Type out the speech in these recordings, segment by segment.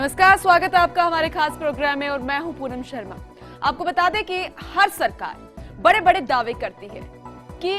नमस्कार, स्वागत है आपका हमारे खास प्रोग्राम में और मैं हूं पूनम शर्मा। आपको बता दें कि हर सरकार बड़े बड़े दावे करती है कि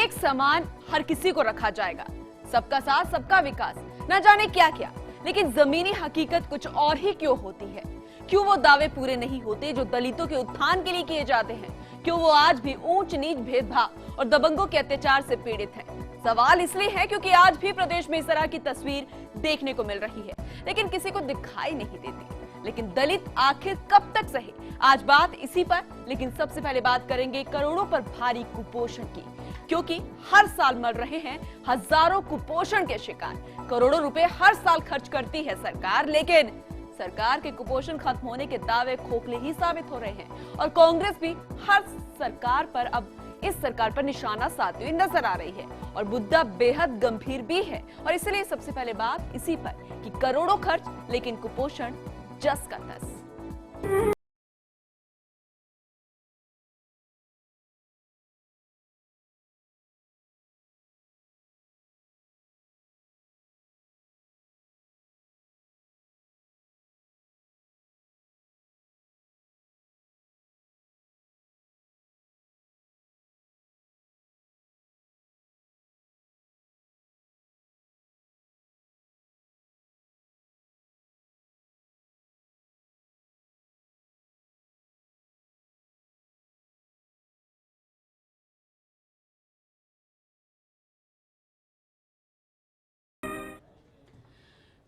एक समान हर किसी को रखा जाएगा, सबका साथ सबका विकास, न जाने क्या क्या। लेकिन जमीनी हकीकत कुछ और ही क्यों होती है? क्यों वो दावे पूरे नहीं होते जो दलितों के उत्थान के लिए किए जाते हैं? क्यों वो आज भी ऊंच नीच भेदभाव और दबंगों के अत्याचार से पीड़ित है? सवाल इसलिए है क्योंकि आज भी प्रदेश में इस तरह की तस्वीर देखने को मिल रही है, लेकिन किसी को दिखाई नहीं देती। लेकिन दलित आखिर कब तक सहे? आज बात इसी पर, लेकिन सबसे पहले बात करेंगे करोड़ों पर भारी कुपोषण की, क्योंकि हर साल मर रहे हैं हजारों कुपोषण के शिकार। करोड़ों रुपए हर साल खर्च करती है सरकार, लेकिन सरकार के कुपोषण खत्म होने के दावे खोखले ही साबित हो रहे हैं और कांग्रेस भी हर सरकार पर अब इस सरकार पर निशाना साधती हुई नजर आ रही है और मुद्दा बेहद गंभीर भी है। और इसलिए सबसे पहले बात इसी पर कि करोड़ों खर्च लेकिन कुपोषण जस का तस।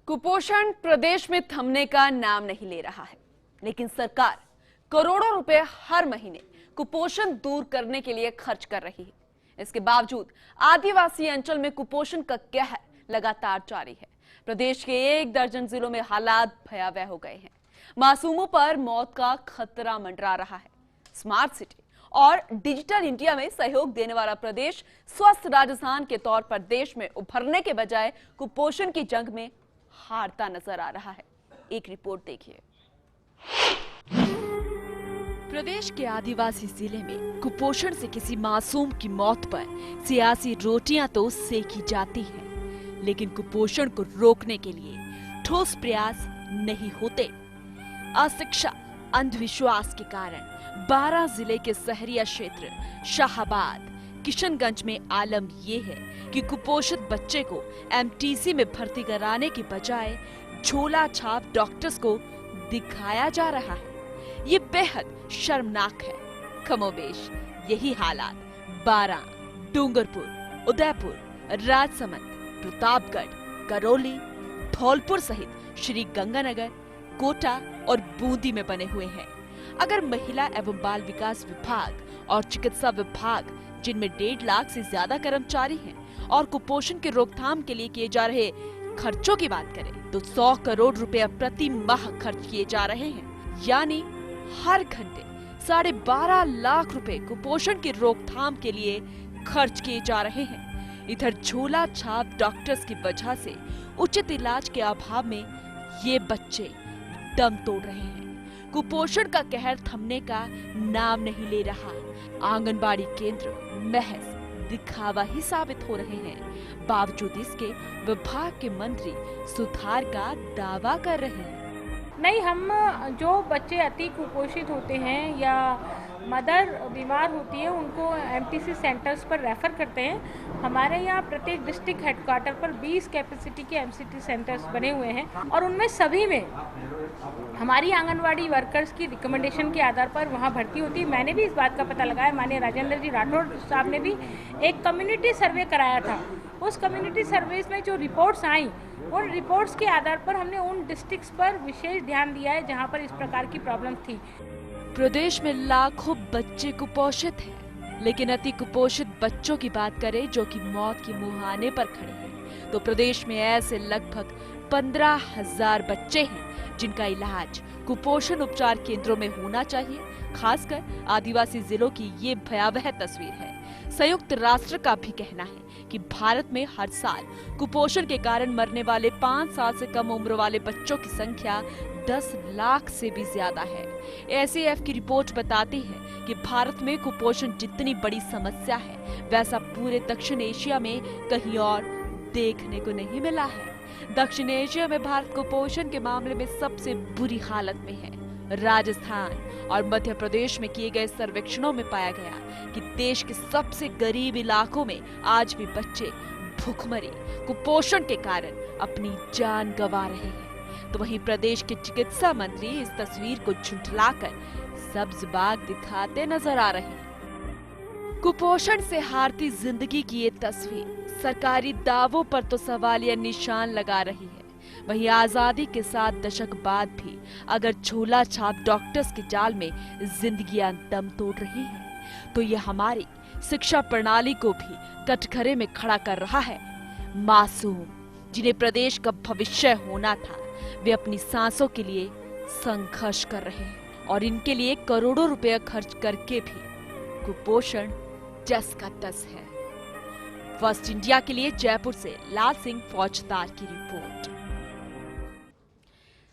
कुपोषण प्रदेश में थमने का नाम नहीं ले रहा है, लेकिन सरकार करोड़ों रुपए हर महीने कुपोषण दूर करने के लिए खर्च कर रही है। इसके बावजूद आदिवासी अंचल में कुपोषण का कहर लगातार जारी है। प्रदेश के 1 दर्जन जिलों में हालात भयावह हो गए हैं। मासूमों पर मौत का खतरा मंडरा रहा है। स्मार्ट सिटी और डिजिटल इंडिया में सहयोग देने वाला प्रदेश स्वस्थ राजस्थान के तौर पर देश में उभरने के बजाय कुपोषण की जंग में हारता नजर आ रहा है। एक रिपोर्ट देखिए। प्रदेश के आदिवासी जिले में कुपोषण से किसी मासूम की मौत पर सियासी रोटियां तो सेकी जाती हैं, लेकिन कुपोषण को रोकने के लिए ठोस प्रयास नहीं होते। अशिक्षा, अंधविश्वास के कारण 12 जिले के शहरिया क्षेत्र शाहाबाद, किशनगंज में आलम ये है कि कुपोषित बच्चे को एमटीसी में भर्ती कराने की बजाय झोला छाप डॉक्टर्स को दिखाया जा रहा है। ये बेहद शर्मनाक है। कमोबेश यही हालात बारां, डूंगरपुर, उदयपुर, राजसमंद, प्रतापगढ़, करौली, धौलपुर सहित श्री गंगानगर, कोटा और बूंदी में बने हुए हैं। अगर महिला एवं बाल विकास विभाग और चिकित्सा विभाग, जिनमें 1.5 लाख से ज्यादा कर्मचारी हैं, और कुपोषण के रोकथाम के लिए किए जा रहे खर्चों की बात करें तो 100 करोड़ रुपए प्रति माह खर्च किए जा रहे हैं, यानी हर घंटे 12.5 लाख रुपए कुपोषण की रोकथाम के लिए खर्च किए जा रहे हैं। इधर झोला छाप डॉक्टर्स की वजह से उचित इलाज के अभाव में ये बच्चे दम तोड़ रहे हैं। कुपोषण का कहर थमने का नाम नहीं ले रहा। आंगनबाड़ी केंद्र महज दिखावा ही साबित हो रहे हैं। बावजूद इसके विभाग के मंत्री सुधार का दावा कर रहे हैं। नहीं, हम जो बच्चे अति कुपोषित होते हैं या मदर बीमार होती है उनको एमटीसी सेंटर्स पर रेफर करते हैं। हमारे यहाँ प्रत्येक डिस्ट्रिक्ट हेडक्वार्टर पर 20 कैपेसिटी के एमसीटी सेंटर्स बने हुए हैं और उनमें सभी में हमारी आंगनवाड़ी वर्कर्स की रिकमेंडेशन के आधार पर वहाँ भर्ती होती है। मैंने भी इस बात का पता लगाया। माननीय राजेंद्र जी राठौड़ साहब ने भी एक कम्युनिटी सर्वे कराया था। उस कम्युनिटी सर्विस में जो रिपोर्ट्स आई, उन रिपोर्ट्स के आधार पर हमने उन डिस्ट्रिक्ट्स पर विशेष ध्यान दिया है जहाँ पर इस प्रकार की प्रॉब्लम थी। प्रदेश में लाखों बच्चे कुपोषित हैं, लेकिन अति कुपोषित बच्चों की बात करें जो कि मौत के मुहाने पर खड़े हैं, तो प्रदेश में ऐसे लगभग 15,000 बच्चे हैं जिनका इलाज कुपोषण उपचार केंद्रों में होना चाहिए। खासकर आदिवासी जिलों की ये भयावह तस्वीर है। संयुक्त राष्ट्र का भी कहना है कि भारत में हर साल कुपोषण के कारण मरने वाले 5 साल से कम उम्र वाले बच्चों की संख्या 10 लाख से भी ज्यादा है। एसएएफ की रिपोर्ट बताती है कि भारत में कुपोषण जितनी बड़ी समस्या है, वैसा पूरे दक्षिण एशिया में कहीं और देखने को नहीं मिला है। दक्षिण एशिया में भारत कुपोषण के मामले में सबसे बुरी हालत में है। राजस्थान और मध्य प्रदेश में किए गए सर्वेक्षणों में पाया गया कि देश के सबसे गरीब इलाकों में आज भी बच्चे भूखमरी कुपोषण के कारण अपनी जान गंवा रहे हैं। तो वहीं प्रदेश के चिकित्सा मंत्री इस तस्वीर को झुठलाकर सब्ज बाग दिखाते नजर आ रहे हैं। कुपोषण से हारती जिंदगी की ये तस्वीर सरकारी दावों पर तो सवालिया निशान लगा रही है। वहीं आजादी के 7 दशक बाद भी अगर झोला छाप डॉक्टर्स के जाल में जिंदगियां दम तोड़ रही हैं, तो ये हमारी शिक्षा प्रणाली को भी कटघरे में खड़ा कर रहा है। मासूम जिन्हें प्रदेश का भविष्य होना था, वे अपनी सांसों के लिए संघर्ष कर रहे हैं और इनके लिए करोड़ों रुपए खर्च करके भी कुपोषण जस का तस है। फर्स्ट इंडिया के लिए जयपुर से लाल सिंह फौजदार की रिपोर्ट।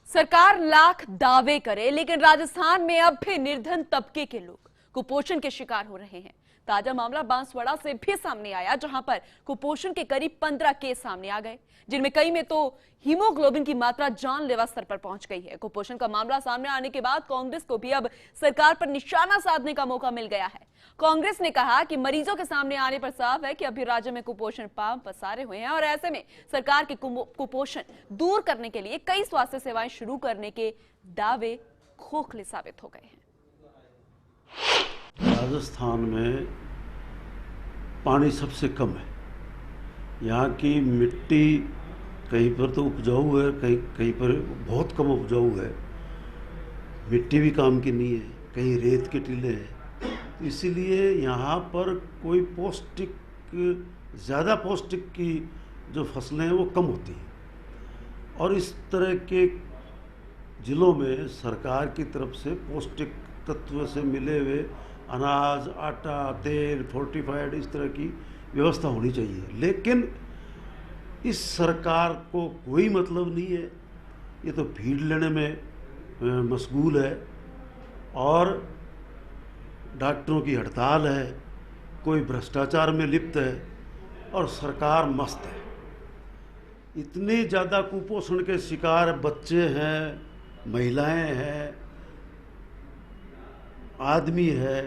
सरकार लाख दावे करे, लेकिन राजस्थान में अब भी निर्धन तबके के लोग कुपोषण के शिकार हो रहे हैं। ताजा मामला बांसवाड़ा से भी सामने आया, जहां पर कुपोषण के करीब 15 केस सामने आ गए, जिनमें कई में तो हीमोग्लोबिन की मात्रा जानलेवा स्तर पर पहुंच गई है। कुपोषण का मामला सामने आने के बाद कांग्रेस को भी अब सरकार पर निशाना साधने का मौका मिल गया है। कांग्रेस ने कहा कि मरीजों के सामने आने पर साफ है कि अभी राज्य में कुपोषण पांव पसारे हुए हैं और ऐसे में सरकार के कुपोषण दूर करने के लिए कई स्वास्थ्य सेवाएं शुरू करने के दावे खोखले साबित हो गए हैं। राजस्थान में पानी सबसे कम है। यहाँ की मिट्टी कहीं पर तो उपजाऊ है, कहीं पर बहुत कम उपजाऊ है। मिट्टी भी काम की नहीं है, कहीं रेत के टीले हैं। इसीलिए यहाँ पर कोई पौष्टिक, ज़्यादा पौष्टिक की जो फसलें हैं वो कम होती हैं। और इस तरह के ज़िलों में सरकार की तरफ से पौष्टिक तत्व से मिले हुए अनाज, आटा, तेल, फोर्टिफाइड, इस तरह की व्यवस्था होनी चाहिए। लेकिन इस सरकार को कोई मतलब नहीं है। ये तो भीड़ लेने में मशगूल है और डॉक्टरों की हड़ताल है, कोई भ्रष्टाचार में लिप्त है और सरकार मस्त है। इतने ज़्यादा कुपोषण के शिकार बच्चे हैं, महिलाएं हैं, आदमी है।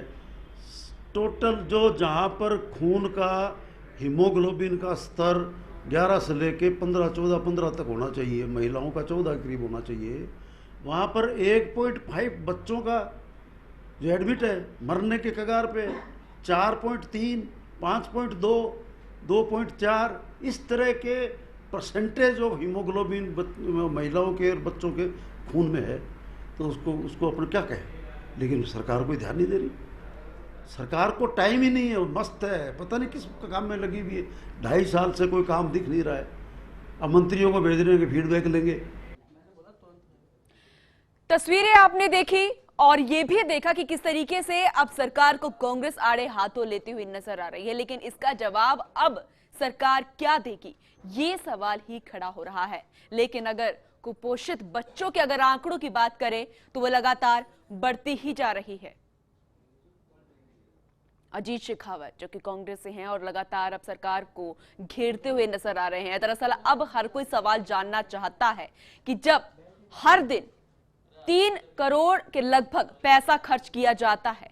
टोटल जो जहाँ पर खून का हीमोग्लोबिन का स्तर 11 से लेके 15 तक होना चाहिए, महिलाओं का 14 के करीब होना चाहिए, वहाँ पर 1.5 बच्चों का जो एडमिट है मरने के कगार पे, 4.3, 5.2, 2.4, इस तरह के परसेंटेज ऑफ हीमोग्लोबिन महिलाओं के और बच्चों के खून में है। तो उसको अपन क्या कहें। लेकिन सरकार कोई ध्यान नहीं दे रही। सरकार को टाइम ही नहीं है, वो मस्त है, पता नहीं किस काम में लगी हुई है। 2.5 साल से कोई काम दिख नहीं रहा है। अब मंत्रियों को भेज रहे हैं कि फीडबैक लेंगे। तस्वीरें आपने देखी और ये भी देखा कि किस तरीके से अब सरकार को कांग्रेस आड़े हाथों लेती हुई नजर आ रही है। लेकिन इसका जवाब अब सरकार क्या देगी, ये सवाल ही खड़ा हो रहा है। लेकिन अगर कुपोषित बच्चों के अगर आंकड़ों की बात करें तो वो लगातार बढ़ती ही जा रही है। अजीत शेखावत जो कि कांग्रेस से हैं और लगातार अब सरकार को घेरते हुए नजर आ रहे हैं। दरअसल अब हर कोई सवाल जानना चाहता है कि जब हर दिन 3 करोड़ के लगभग पैसा खर्च किया जाता है,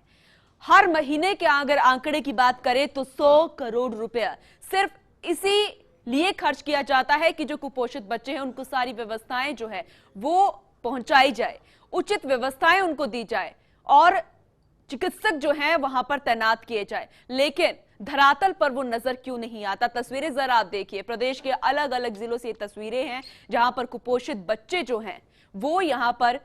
हर महीने के अगर आंकड़े की बात करें तो 100 करोड़ रुपया सिर्फ इसी लिए खर्च किया जाता है कि जो कुपोषित बच्चे हैं उनको सारी व्यवस्थाएं जो है वो पहुंचाई जाए, उचित व्यवस्थाएं उनको दी जाए और चिकित्सक जो हैं वहां पर तैनात किए जाए। लेकिन धरातल पर वो नजर क्यों नहीं आता। तस्वीरें जरा आप देखिए, प्रदेश के अलग अलग जिलों से ये तस्वीरें हैं जहां पर कुपोषित बच्चे जो हैं वो यहां पर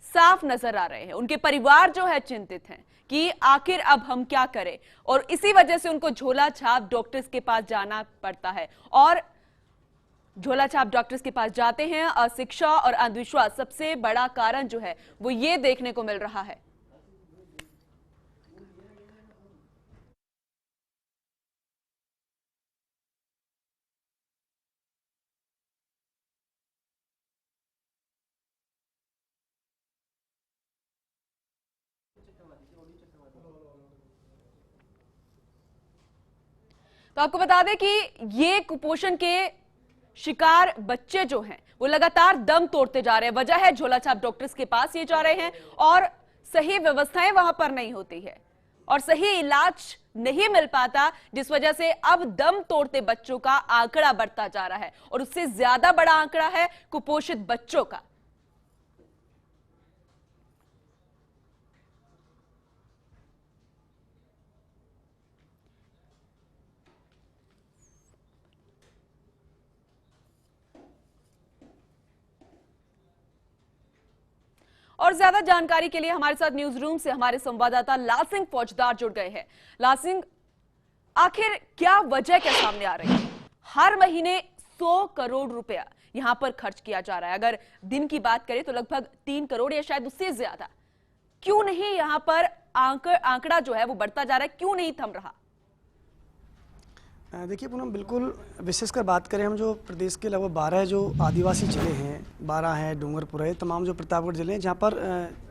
साफ नजर आ रहे हैं। उनके परिवार जो है चिंतित हैं कि आखिर अब हम क्या करें, और इसी वजह से उनको झोला छाप डॉक्टर्स के पास जाना पड़ता है। और झोला छाप डॉक्टर्स के पास जाते हैं, अशिक्षा और अंधविश्वास सबसे बड़ा कारण जो है वो ये देखने को मिल रहा है। तो आपको बता दें कि ये कुपोषण के शिकार बच्चे जो हैं वो लगातार दम तोड़ते जा रहे हैं। वजह है झोला छाप डॉक्टर्स के पास ये जा रहे हैं और सही व्यवस्थाएं वहां पर नहीं होती है और सही इलाज नहीं मिल पाता, जिस वजह से अब दम तोड़ते बच्चों का आंकड़ा बढ़ता जा रहा है और उससे ज्यादा बड़ा आंकड़ा है कुपोषित बच्चों का। और ज्यादा जानकारी के लिए हमारे साथ न्यूज रूम से हमारे संवाददाता लाल सिंह फौजदार जुड़ गए हैं। लाल सिंह, आखिर क्या वजह क्या सामने आ रही है? हर महीने 100 करोड़ रुपया यहां पर खर्च किया जा रहा है। अगर दिन की बात करें तो लगभग 3 करोड़ या शायद उससे ज्यादा। क्यों नहीं यहां पर आंकड़ा जो है वो बढ़ता जा रहा है, क्यों नहीं थम रहा? देखिए पूनम, बिल्कुल विशेषकर बात करें हम जो प्रदेश के लगभग 12 जो आदिवासी जिले हैं, 12 हैं, डूंगरपुर है, तमाम जो प्रतापगढ़ जिले हैं, जहाँ पर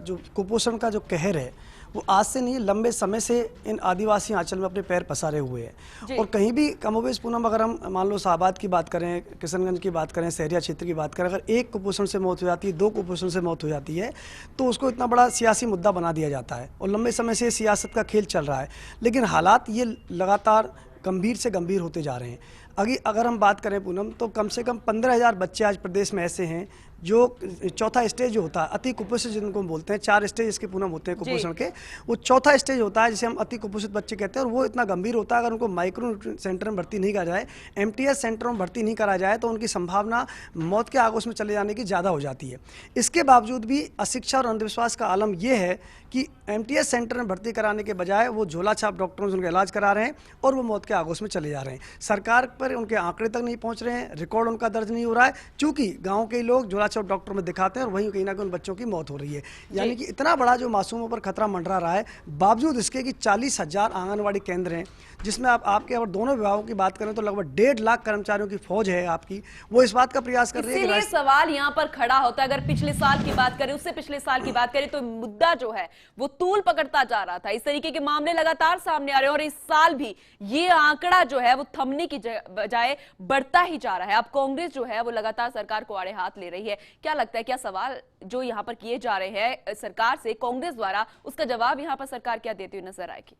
जो कुपोषण का जो कहर है वो आज से नहीं लंबे समय से इन आदिवासी आंचल में अपने पैर पसारे हुए हैं। और कहीं भी कमोबेश पूनम, अगर हम मान लो शाहबाद की बात करें, किशनगंज की बात करें, शहरिया क्षेत्र की बात करें, अगर एक कुपोषण से मौत हो जाती है, 2 कुपोषण से मौत हो जाती है तो उसको इतना बड़ा सियासी मुद्दा बना दिया जाता है और लंबे समय से सियासत का खेल चल रहा है। लेकिन हालात ये लगातार गंभीर से गंभीर होते जा रहे हैं। अगर हम बात करें पूनम, तो कम से कम 15,000 बच्चे आज प्रदेश में ऐसे हैं जो चौथा स्टेज जो होता है अति कुपोषित जिनको हम बोलते हैं, 4 स्टेज इसके पूनम होते हैं कुपोषण के, वो चौथा स्टेज होता है जिसे हम अति कुपोषित बच्चे कहते हैं। और वो इतना गंभीर होता है, अगर उनको माइक्रो सेंटर में भर्ती नहीं करा जाए, MTS सेंटर में भर्ती नहीं करा जाए तो उनकी संभावना मौत के आगोश में चले जाने की ज़्यादा हो जाती है। इसके बावजूद भी अशिक्षा और अंधविश्वास का आलम यह है कि MTS सेंटर में भर्ती कराने के बजाय वो झोला छाप डॉक्टरों से उनका इलाज करा रहे हैं और वो मौत के आगोश में चले जा रहे हैं। सरकार पर उनके आंकड़े तक नहीं पहुंच रहे हैं, रिकॉर्ड उनका दर्ज नहीं हो रहा है, क्योंकि गांव के लोग झोला छाप डॉक्टर में दिखाते हैं और वहीं कहीं ना कहीं उन बच्चों की मौत हो रही है। यानी कि इतना बड़ा जो मासूमों पर खतरा मंडरा रहा है, बावजूद इसके कि 40,000 आंगनबाड़ी केंद्र हैं, जिसमें आपके अगर दोनों विभागों की बात करें तो लगभग 1.5 लाख कर्मचारियों की फौज है आपकी, वो इस बात का प्रयास कर रही है। इसीलिए सवाल यहाँ पर खड़ा होता है, अगर पिछले साल की बात करें, उससे पिछले साल की बात करें, तो मुद्दा जो है वो तूल पकड़ता जा रहा था। इस तरीके के मामले लगातार सामने आ रहे हैं और इस साल भी ये आंकड़ा जो है वो थमने की बजाय बढ़ता ही जा रहा है। अब कांग्रेस जो है वो लगातार सरकार को आड़े हाथ ले रही है। क्या लगता है, क्या सवाल जो यहाँ पर किए जा रहे हैं सरकार से कांग्रेस द्वारा, उसका जवाब यहाँ पर सरकार क्या देती हुई नजर आएगी?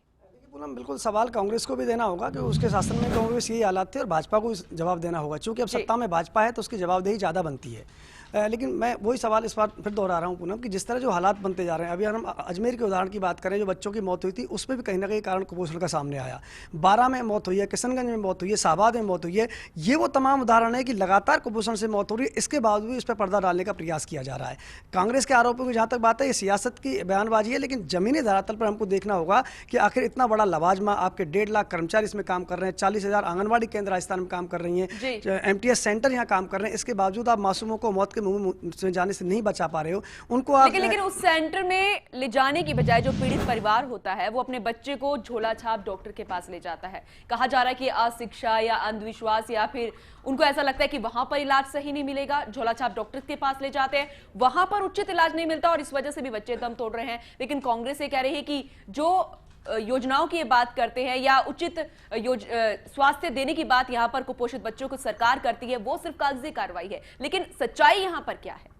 पूनम, बिल्कुल सवाल कांग्रेस को भी देना होगा कि उसके शासन में कांग्रेस यही हालात थे और भाजपा को जवाब देना होगा। चूंकि अब सत्ता में भाजपा है तो उसकी जवाबदेही ज़्यादा बनती है। लेकिन मैं वही सवाल इस बार फिर दोहरा रहा हूँ पूनम, कि जिस तरह जो हालात बनते जा रहे हैं, अभी अगर हम अजमेर के उदाहरण की बात करें, जो बच्चों की मौत हुई थी उसमें भी कहीं ना कहीं कारण कुपोषण का सामने आया। 12 में मौत हुई है, किशनगंज में मौत हुई है, शाहबाद में मौत हुई है। ये वो तमाम उदाहरण है कि लगातार कुपोषण से मौत हो रही है, इसके बावजूद भी इस पर पर्दा डालने का प्रयास किया जा रहा है। कांग्रेस के आरोपों की जहाँ तक बात है, ये सियासत की बयानबाजी है, लेकिन जमीनी धरातल पर हमको देखना होगा कि आखिर इतना बड़ा लवाजमा, आपके 1.5 लाख कर्मचारी इसमें काम कर रहे हैं, 40,000 आंगनबाड़ी केंद्र राजस्थान में काम कर रही हैं, MTS सेंटर यहाँ काम कर रहे हैं, इसके बावजूद आप मासूमों को मौत के मुंह जाने से नहीं बचा पा रहे हो। उनको आप लेकिन उस सेंटर में ले जाने की बजाय जो पीड़ित परिवार होता है वो अपने बच्चे को झोला छाप डॉक्टर के पास ले जाता है। कहा जा रहा है कि अशिक्षा या अंधविश्वास, या फिर उनको ऐसा लगता है कि वहां पर इलाज सही नहीं मिलेगा, झोला छाप डॉक्टर के पास ले जाते हैं, वहां पर उचित इलाज नहीं मिलता और इस वजह से भी बच्चे दम तोड़ रहे हैं। लेकिन कांग्रेस ये कह रही है कि जो योजनाओं की बात करते हैं या उचित स्वास्थ्य देने की बात यहां पर कुपोषित बच्चों को सरकार करती है, वो सिर्फ कागजी कार्रवाई है। लेकिन सच्चाई यहां पर क्या है?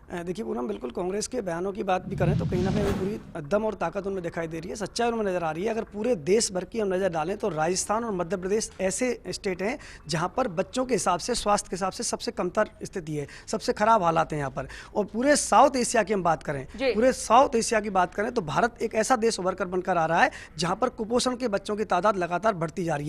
देखिए पूनम, बिल्कुल कांग्रेस के बयानों की बात भी करें तो कहीं ना कहीं पूरी दम और ताकत उनमें दिखाई दे रही है, सच्चाई उनमें नजर आ रही है। अगर पूरे देश भर की हम नज़र डालें तो राजस्थान और मध्य प्रदेश ऐसे स्टेट हैं जहां पर बच्चों के हिसाब से, स्वास्थ्य के हिसाब से सबसे कमतर स्थिति है, सबसे खराब हालात हैं यहाँ पर। और पूरे साउथ एशिया की हम बात करें, पूरे साउथ एशिया की बात करें तो भारत एक ऐसा देश उभर कर बनकर आ रहा है जहाँ पर कुपोषण के बच्चों की तादाद लगातार बढ़ती जा रही है।